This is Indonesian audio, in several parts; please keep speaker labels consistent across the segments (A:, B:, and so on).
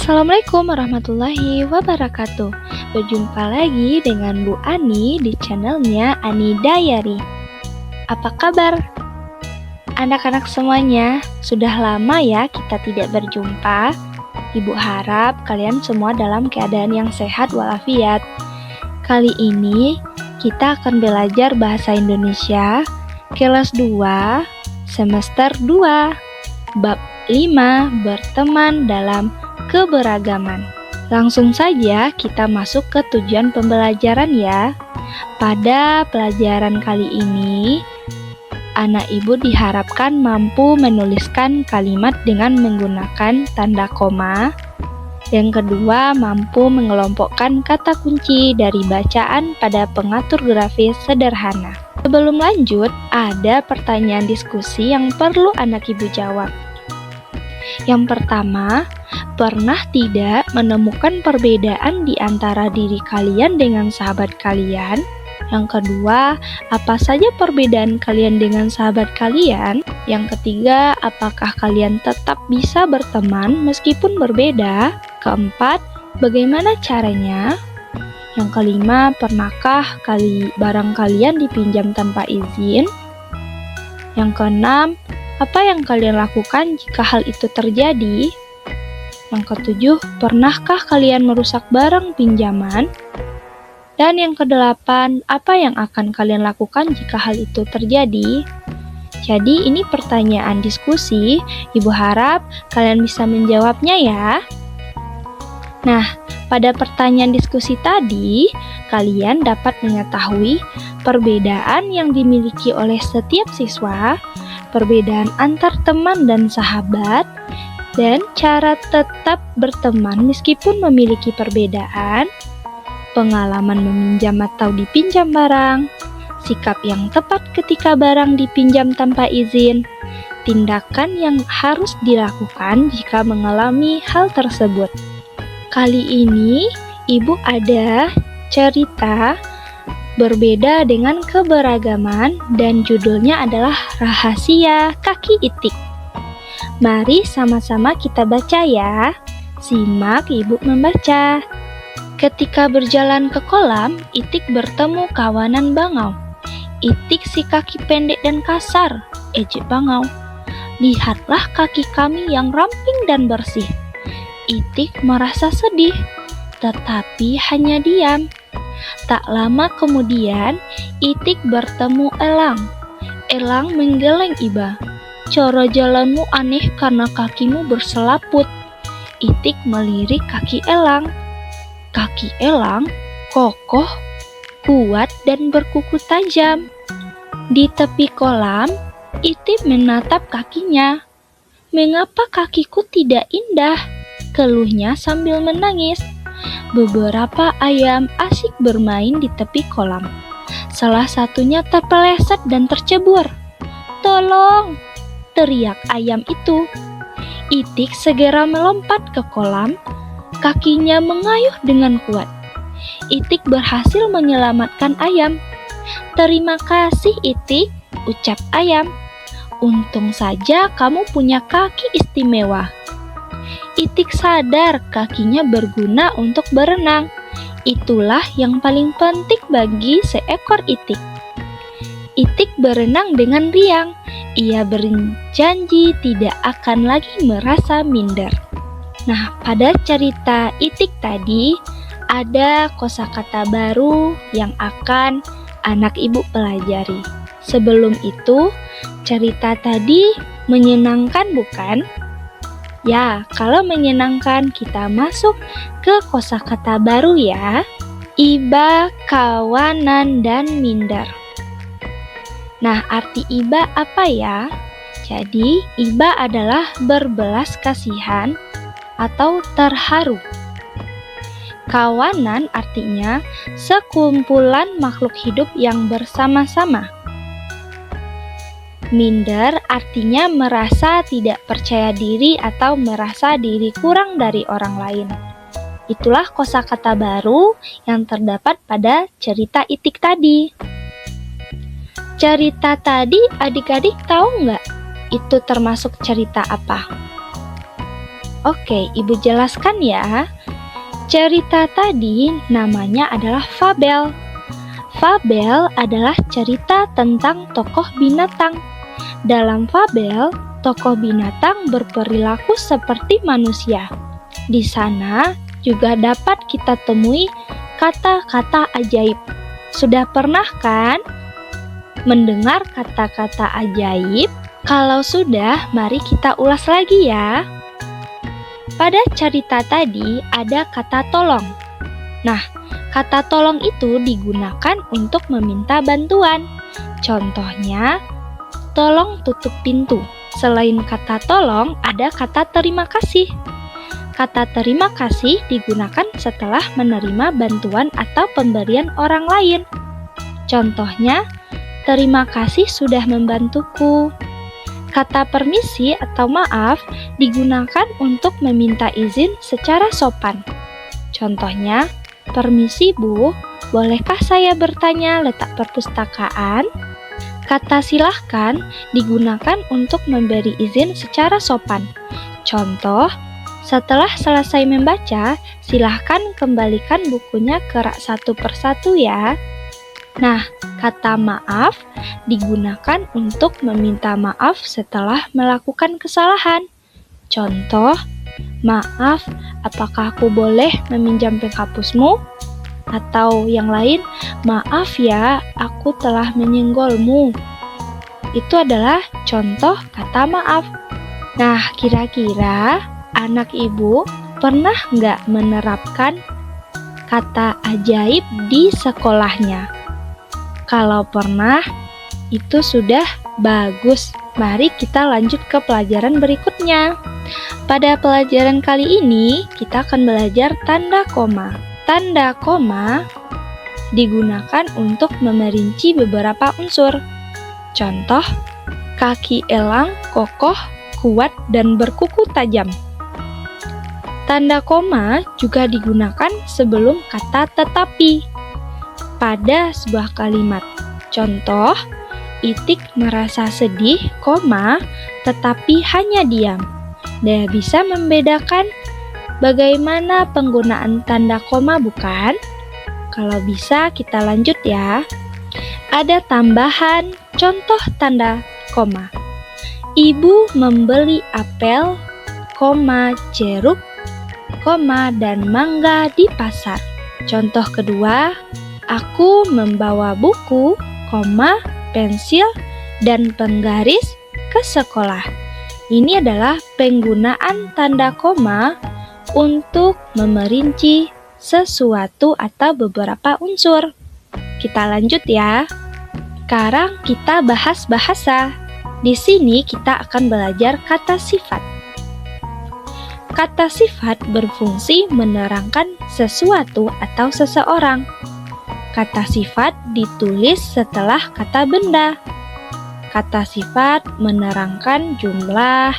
A: Assalamualaikum warahmatullahi wabarakatuh. Berjumpa lagi dengan Bu Ani di channelnya Ani Diary. Apa kabar? Anak-anak semuanya, sudah lama ya kita tidak berjumpa. Ibu harap kalian semua dalam keadaan yang sehat walafiat. Kali ini kita akan belajar bahasa Indonesia kelas 2 semester 2 bab 5 berteman dalam keberagaman. Langsung saja kita masuk ke tujuan pembelajaran ya. Pada pelajaran kali ini, anak ibu diharapkan mampu menuliskan kalimat dengan menggunakan tanda koma. Yang kedua, mampu mengelompokkan kata kunci dari bacaan pada pengatur grafis sederhana. Sebelum lanjut, ada pertanyaan diskusi yang perlu anak ibu jawab. Yang pertama, pernah tidak menemukan perbedaan di antara diri kalian dengan sahabat kalian? Yang kedua, apa saja perbedaan kalian dengan sahabat kalian? Yang ketiga, apakah kalian tetap bisa berteman meskipun berbeda? Keempat, bagaimana caranya? Yang kelima, pernahkah barang kalian dipinjam tanpa izin? Yang keenam, apa yang kalian lakukan jika hal itu terjadi? Yang ketujuh, pernahkah kalian merusak barang pinjaman? Dan yang kedelapan, apa yang akan kalian lakukan jika hal itu terjadi? Jadi ini pertanyaan diskusi, Ibu harap kalian bisa menjawabnya ya. Nah, pada pertanyaan diskusi tadi, kalian dapat mengetahui perbedaan yang dimiliki oleh setiap siswa, perbedaan antar teman dan sahabat, dan cara tetap berteman meskipun memiliki perbedaan, pengalaman meminjam atau dipinjam barang, sikap yang tepat ketika barang dipinjam tanpa izin, tindakan yang harus dilakukan jika mengalami hal tersebut. Kali ini, Ibu ada cerita berbeda dengan keberagaman dan judulnya adalah Rahasia Kaki Itik. Mari sama-sama kita baca ya. Simak Ibu membaca. Ketika berjalan ke kolam, Itik bertemu kawanan bangau. Itik si kaki pendek dan kasar, ejek bangau. Lihatlah kaki kami yang ramping dan bersih. Itik merasa sedih, tetapi hanya diam. Tak lama kemudian, Itik bertemu Elang. Elang menggeleng iba. Cara jalanmu aneh karena kakimu berselaput. Itik melirik kaki Elang. Kaki Elang kokoh, kuat dan berkuku tajam. Di tepi kolam, Itik menatap kakinya. Mengapa kakiku tidak indah? Keluhnya sambil menangis. Beberapa ayam asik bermain di tepi kolam. Salah satunya terpeleset dan tercebur. "Tolong!" teriak ayam itu. Itik segera melompat ke kolam. Kakinya mengayuh dengan kuat. Itik berhasil menyelamatkan ayam. "Terima kasih, Itik," ucap ayam. "Untung saja kamu punya kaki istimewa." Itik sadar kakinya berguna untuk berenang. Itulah yang paling penting bagi seekor itik. Itik berenang dengan riang. Ia berjanji tidak akan lagi merasa minder. Nah, pada cerita Itik tadi ada kosakata baru yang akan anak ibu pelajari. Sebelum itu, cerita tadi menyenangkan bukan? Ya, kalau menyenangkan kita masuk ke kosakata baru ya. Iba, kawanan, dan minder. Nah, arti iba apa ya? Jadi, iba adalah berbelas kasihan atau terharu. Kawanan artinya sekumpulan makhluk hidup yang bersama-sama. Minder artinya merasa tidak percaya diri atau merasa diri kurang dari orang lain. Itulah kosakata baru yang terdapat pada cerita Itik tadi. Cerita tadi adik-adik tahu nggak? Itu termasuk cerita apa? Oke, Ibu jelaskan ya. Cerita tadi namanya adalah fabel. Fabel adalah cerita tentang tokoh binatang. Dalam fabel, tokoh binatang berperilaku seperti manusia. Di sana juga dapat kita temui kata-kata ajaib. Sudah pernah kan mendengar kata-kata ajaib? Kalau sudah, mari kita ulas lagi ya. Pada cerita tadi ada kata tolong. Nah, kata tolong itu digunakan untuk meminta bantuan. Contohnya, tolong tutup pintu. Selain kata tolong, ada kata terima kasih. Kata terima kasih digunakan setelah menerima bantuan atau pemberian orang lain. Contohnya, terima kasih sudah membantuku. Kata permisi atau maaf digunakan untuk meminta izin secara sopan. Contohnya, permisi Bu, bolehkah saya bertanya letak perpustakaan? Kata silahkan digunakan untuk memberi izin secara sopan. Contoh, setelah selesai membaca, silahkan kembalikan bukunya ke rak satu persatu ya. Nah, kata maaf digunakan untuk meminta maaf setelah melakukan kesalahan. Contoh, maaf, apakah aku boleh meminjam penghapusmu? Atau yang lain, maaf ya, aku telah menyenggolmu. Itu adalah contoh kata maaf. Nah, kira-kira anak ibu pernah nggak menerapkan kata ajaib di sekolahnya? Kalau pernah, itu sudah bagus. Mari kita lanjut ke pelajaran berikutnya. Pada pelajaran kali ini, kita akan belajar tanda koma. Tanda koma digunakan untuk memerinci beberapa unsur. Contoh, kaki elang, kokoh, kuat, dan berkuku tajam. Tanda koma juga digunakan sebelum kata tetapi pada sebuah kalimat. Contoh, Itik merasa sedih, tetapi hanya diam. Dia bisa membedakan bagaimana penggunaan tanda koma, bukan? Kalau bisa, kita lanjut ya. Ada tambahan contoh tanda koma. Ibu membeli apel, jeruk, dan mangga di pasar. Contoh kedua, aku membawa buku, pensil, dan penggaris ke sekolah. Ini adalah penggunaan tanda koma untuk memerinci sesuatu atau beberapa unsur. Kita lanjut ya. Sekarang kita bahas bahasa. Di sini kita akan belajar kata sifat. Kata sifat berfungsi menerangkan sesuatu atau seseorang. Kata sifat ditulis setelah kata benda. Kata sifat menerangkan jumlah,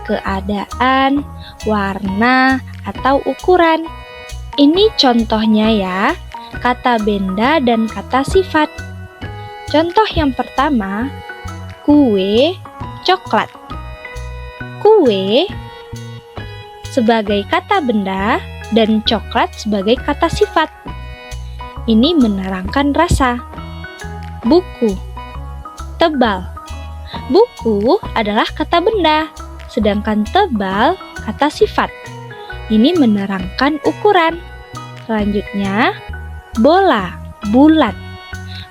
A: keadaan, warna, atau ukuran. Ini contohnya ya, kata benda dan kata sifat. Contoh yang pertama, kue, coklat. Kue sebagai kata benda dan coklat sebagai kata sifat. Ini menerangkan rasa. Buku, tebal. Buku adalah kata benda, sedangkan tebal kata sifat. Ini menerangkan ukuran. Selanjutnya, bola, bulat.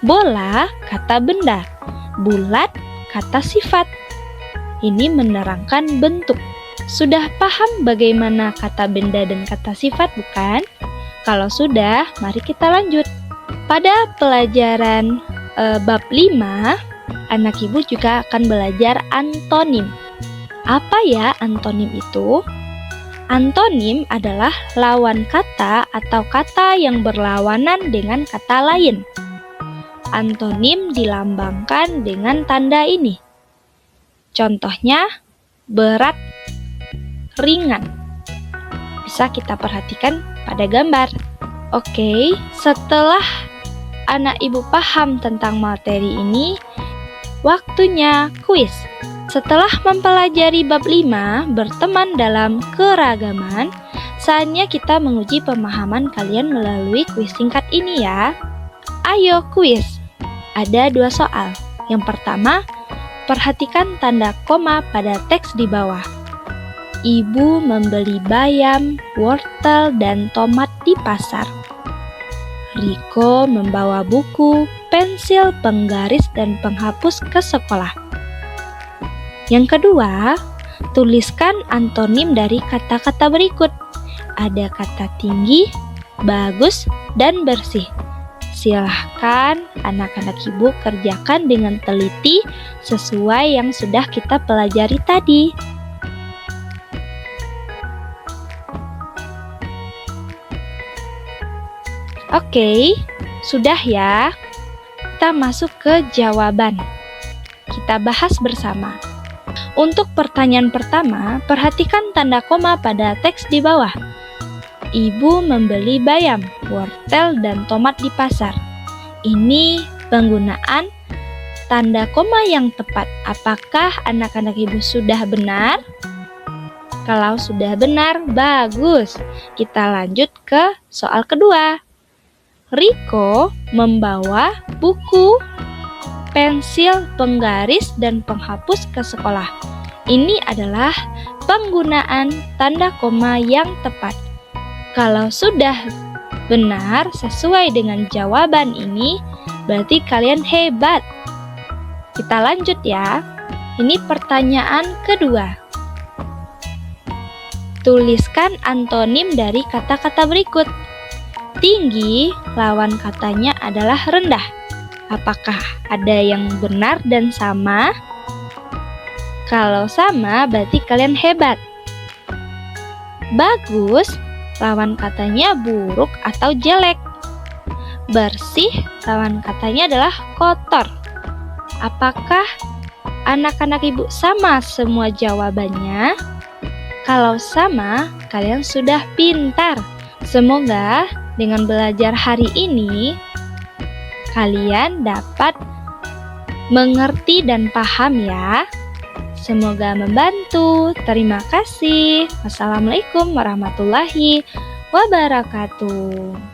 A: Bola kata benda, bulat kata sifat. Ini menerangkan bentuk. Sudah paham bagaimana kata benda dan kata sifat, bukan? Kalau sudah, mari kita lanjut. Pada pelajaran bab 5, anak ibu juga akan belajar antonim. Apa ya antonim itu? Antonim adalah lawan kata atau kata yang berlawanan dengan kata lain. Antonim dilambangkan dengan tanda ini. Contohnya, berat, ringan. Bisa kita perhatikan pada gambar. Oke, setelah anak ibu paham tentang materi ini, waktunya kuis. Setelah mempelajari bab 5, berteman dalam keragaman, saatnya kita menguji pemahaman kalian melalui kuis singkat ini ya. Ayo kuis. Ada 2 soal. Yang pertama, perhatikan tanda koma pada teks di bawah. Ibu membeli bayam, wortel, dan tomat di pasar. Riko membawa buku, pensil, penggaris, dan penghapus ke sekolah. Yang kedua, tuliskan antonim dari kata-kata berikut. Ada kata tinggi, bagus, dan bersih. Silahkan anak-anak ibu kerjakan dengan teliti sesuai yang sudah kita pelajari tadi. Oke, sudah ya. Kita masuk ke jawaban. Kita bahas bersama. Untuk pertanyaan pertama, perhatikan tanda koma pada teks di bawah. Ibu membeli bayam, wortel, dan tomat di pasar. Ini penggunaan tanda koma yang tepat. Apakah anak-anak ibu sudah benar? Kalau sudah benar, bagus. Kita lanjut ke soal kedua. Riko membawa buku, pensil, penggaris, dan penghapus ke sekolah. Ini adalah penggunaan tanda koma yang tepat. Kalau sudah benar sesuai dengan jawaban ini, berarti kalian hebat. Kita lanjut ya. Ini pertanyaan kedua. Tuliskan antonim dari kata-kata berikut. Tinggi, lawan katanya adalah rendah. Apakah ada yang benar dan sama? Kalau sama, berarti kalian hebat. Bagus, lawan katanya buruk atau jelek. Bersih, lawan katanya adalah kotor. Apakah anak-anak ibu sama semua jawabannya? Kalau sama, kalian sudah pintar. Semoga dengan belajar hari ini, kalian dapat mengerti dan paham ya. Semoga membantu. Terima kasih. Wassalamualaikum warahmatullahi wabarakatuh.